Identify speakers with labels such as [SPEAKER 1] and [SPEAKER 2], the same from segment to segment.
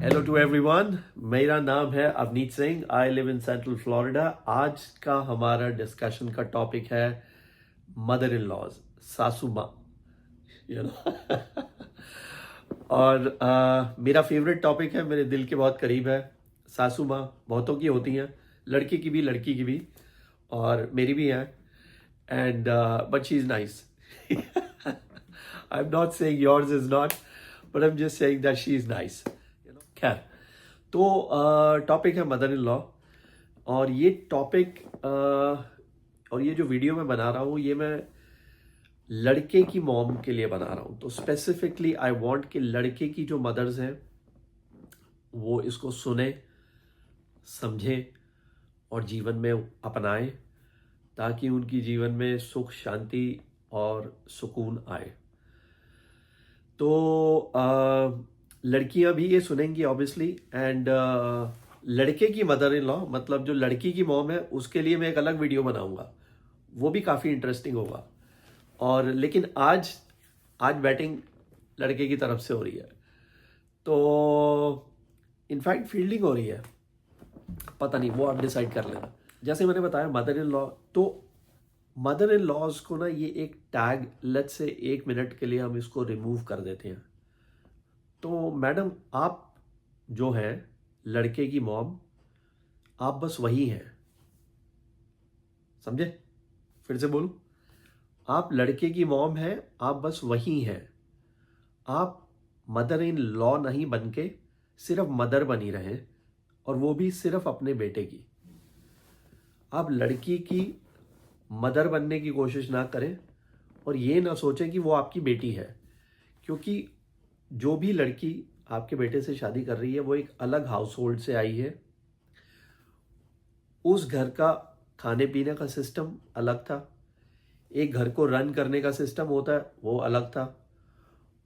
[SPEAKER 1] Hello to everyone, मेरा नाम है Avneet Singh. I live in central Florida. आज का हमारा डिस्कशन का टॉपिक है मदर इन लॉज, सासू माँ, यू नो। और मेरा फेवरेट टॉपिक है, मेरे दिल के बहुत करीब है। सासू माँ बहुतों की होती हैं, लड़के की भी लड़की की भी, और मेरी भी है। And but she is nice. I am not saying yours is not, but I am just saying that she is nice. खैर, तो टॉपिक है मदर इन लॉ। और ये टॉपिक और ये जो वीडियो मैं बना रहा हूँ, ये मैं लड़के की मॉम के लिए बना रहा हूँ। तो स्पेसिफिकली आई वांट कि लड़के की जो मदर्स हैं वो इसको सुने, समझें और जीवन में अपनाएं, ताकि उनकी जीवन में सुख, शांति और सुकून आए। तो लड़कियां भी ये सुनेंगी ऑब्वियसली। एंड लड़के की मदर इन लॉ, मतलब जो लड़की की मॉम है, उसके लिए मैं एक अलग वीडियो बनाऊंगा, वो भी काफ़ी इंटरेस्टिंग होगा। और लेकिन आज आज बैटिंग लड़के की तरफ से हो रही है, तो इनफैक्ट फील्डिंग हो रही है, पता नहीं, वो आप डिसाइड कर लेना। जैसे मैंने बताया मदर इन लॉ, तो मदर इन लॉज को ना, ये एक टैग, लेट्स से 1 मिनट के लिए हम इसको रिमूव कर देते हैं। तो मैडम, आप जो हैं लड़के की मॉम, आप बस वही हैं। समझे? फिर से बोलूं, आप लड़के की मॉम हैं, आप बस वही हैं। आप मदर इन लॉ नहीं बन के सिर्फ मदर बनी रहें, और वो भी सिर्फ अपने बेटे की। आप लड़की की मदर बनने की कोशिश ना करें, और ये ना सोचें कि वो आपकी बेटी है, क्योंकि जो भी लड़की आपके बेटे से शादी कर रही है, वो एक अलग हाउस होल्ड से आई है। उस घर का खाने पीने का सिस्टम अलग था, एक घर को रन करने का सिस्टम होता है वो अलग था,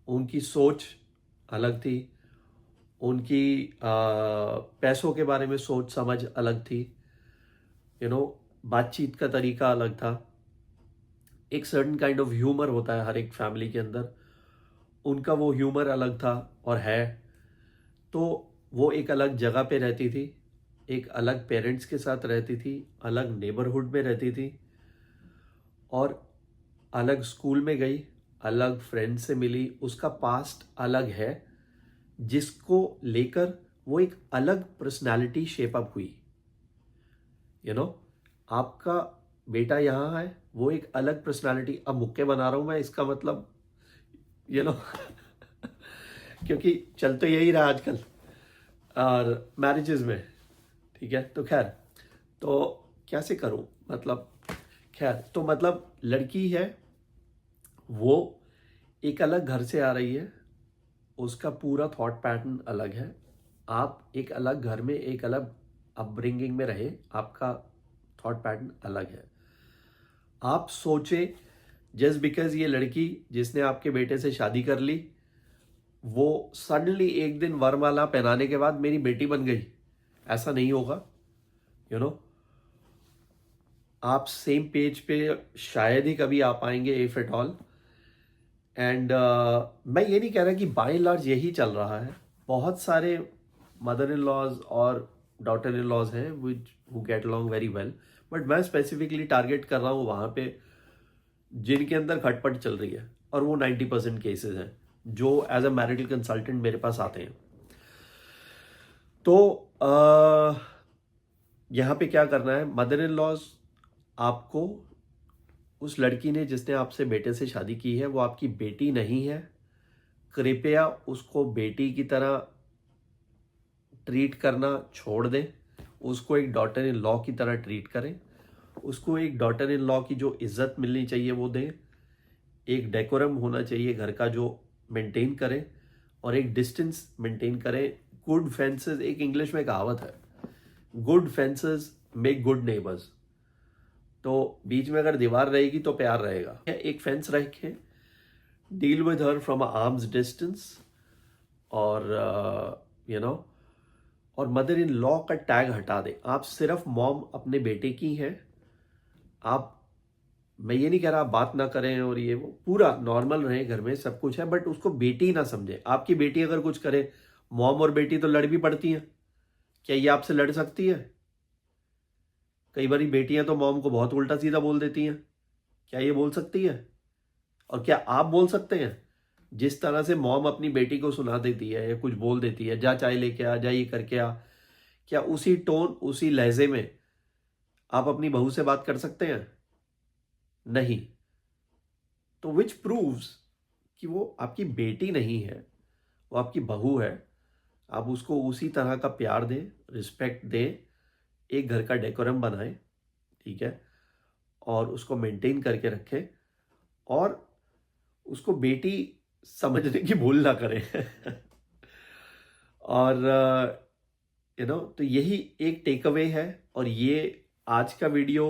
[SPEAKER 1] उनकी सोच अलग थी, उनकी पैसों के बारे में सोच समझ अलग थी, बातचीत का तरीका अलग था। एक सर्टेन काइंड ऑफ ह्यूमर होता है हर एक फैमिली के अंदर, उनका वो ह्यूमर अलग था और है। तो वो एक अलग जगह पे रहती थी, एक अलग पेरेंट्स के साथ रहती थी, अलग नेबरहुड में रहती थी, और अलग स्कूल में गई, अलग फ्रेंड से मिली, उसका पास्ट अलग है, जिसको लेकर वो एक अलग पर्सनालिटी शेप अप हुई। आपका बेटा यहाँ है, वो एक अलग पर्सनालिटी, अब मुक्के बना रहा हूं मैं, इसका मतलब यू नो क्योंकि चल तो यही रहा आजकल और मैरिजेस में, ठीक है। तो खैर, तो कैसे करूं, मतलब खैर, तो मतलब लड़की है, वो एक अलग घर से आ रही है, उसका पूरा थॉट पैटर्न अलग है। आप एक अलग घर में, एक अलग अपब्रिंगिंग में रहे, आपका थॉट पैटर्न अलग है। आप सोचे जस्ट बिकॉज ये लड़की जिसने आपके बेटे से शादी कर ली, वो सडनली एक दिन वरमाला पहनाने के बाद मेरी बेटी बन गई, ऐसा नहीं होगा। यू नो आप सेम पेज पे शायद ही कभी आ पाएंगे, इफ एट ऑल। एंड मैं ये नहीं कह रहा कि बाय एंड लार्ज यही चल रहा है, बहुत सारे मदर इन लॉज और डॉटर इन लॉज हैं which who get along very well, but मैं स्पेसिफिकली टारगेट कर रहा हूँ वहाँ पे जिनके अंदर खटपट चल रही है, और वो 90% केसेस हैं जो एज अ मैरिटल कंसल्टेंट मेरे पास आते हैं। तो यहाँ पे क्या करना है, मदर इन लॉज, आपको, उस लड़की ने जिसने आपसे बेटे से शादी की है, वो आपकी बेटी नहीं है। कृपया उसको बेटी की तरह ट्रीट करना छोड़ दें, उसको एक डॉटर इन लॉ की तरह ट्रीट करें, उसको एक डॉटर इन लॉ की जो इज्जत मिलनी चाहिए वो दें, एक डेकोरम होना चाहिए घर का जो मेंटेन करें, और एक डिस्टेंस मेंटेन करें। गुड फेंसेस, एक इंग्लिश में कहावत है, good fences make good neighbours. तो बीच में अगर दीवार रहेगी तो प्यार रहेगा। एक फेंस रखें, deal with her from arms distance, और और मदर इन लॉ का टैग हटा दें। आप सिर्फ मॉम अपने बेटे की हैं। आप, मैं ये नहीं कह रहा आप बात ना करें और ये वो, पूरा नॉर्मल रहे, घर में सब कुछ है, बट उसको बेटी ना समझे। आपकी बेटी अगर कुछ करे, मॉम और बेटी तो लड़ भी पड़ती हैं, क्या ये आपसे लड़ सकती है? कई बारी बेटियां तो मॉम को बहुत उल्टा सीधा बोल देती हैं, क्या ये बोल सकती है? और क्या आप बोल सकते हैं? जिस तरह से मॉम अपनी बेटी को सुना देती है या कुछ बोल देती है, जा चाय लेके आ, जा ये करके आ, क्या उसी टोन उसी लहजे में आप अपनी बहू से बात कर सकते हैं? नहीं। तो विच प्रूव्स कि वो आपकी बेटी नहीं है, वो आपकी बहू है। आप उसको उसी तरह का प्यार दें, रिस्पेक्ट दें, एक घर का डेकोरम बनाएं, ठीक है, और उसको मेंटेन करके रखें, और उसको बेटी समझने की भूल ना करें। और तो यही एक टेक अवे है। और ये आज का वीडियो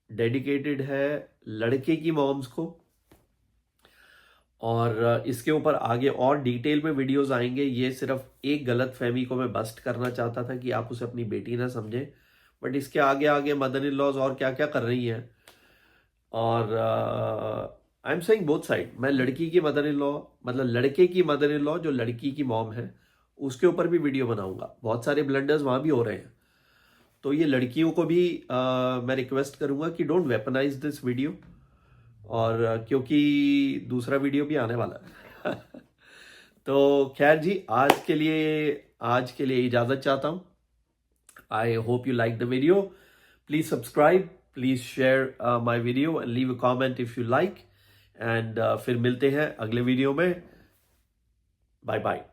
[SPEAKER 1] डेडिकेटेड है लड़के की मॉम्स को, और इसके ऊपर आगे और डिटेल में वीडियोस आएंगे। ये सिर्फ एक गलत फहमी को मैं बस्ट करना चाहता था कि आप उसे अपनी बेटी ना समझें, बट इसके आगे आगे मदर इन लॉज और क्या क्या कर रही हैं। और I am saying both side. मैं लड़की की मदर इन लॉ, मतलब लड़के की मदर इन लॉ जो लड़की की मॉम है, उसके ऊपर भी वीडियो बनाऊंगा। बहुत सारे ब्लंडर्स वहां भी हो रहे हैं, तो ये लड़कियों को भी मैं रिक्वेस्ट करूंगा कि डोंट वेपनाइज दिस वीडियो। और क्योंकि दूसरा वीडियो भी आने वाला है। तो खैर जी, आज के लिए इजाजत चाहता हूं। I hope you like the video. Please subscribe, please share my video and leave a comment if you like. And फिर मिलते हैं अगले वीडियो में। Bye bye.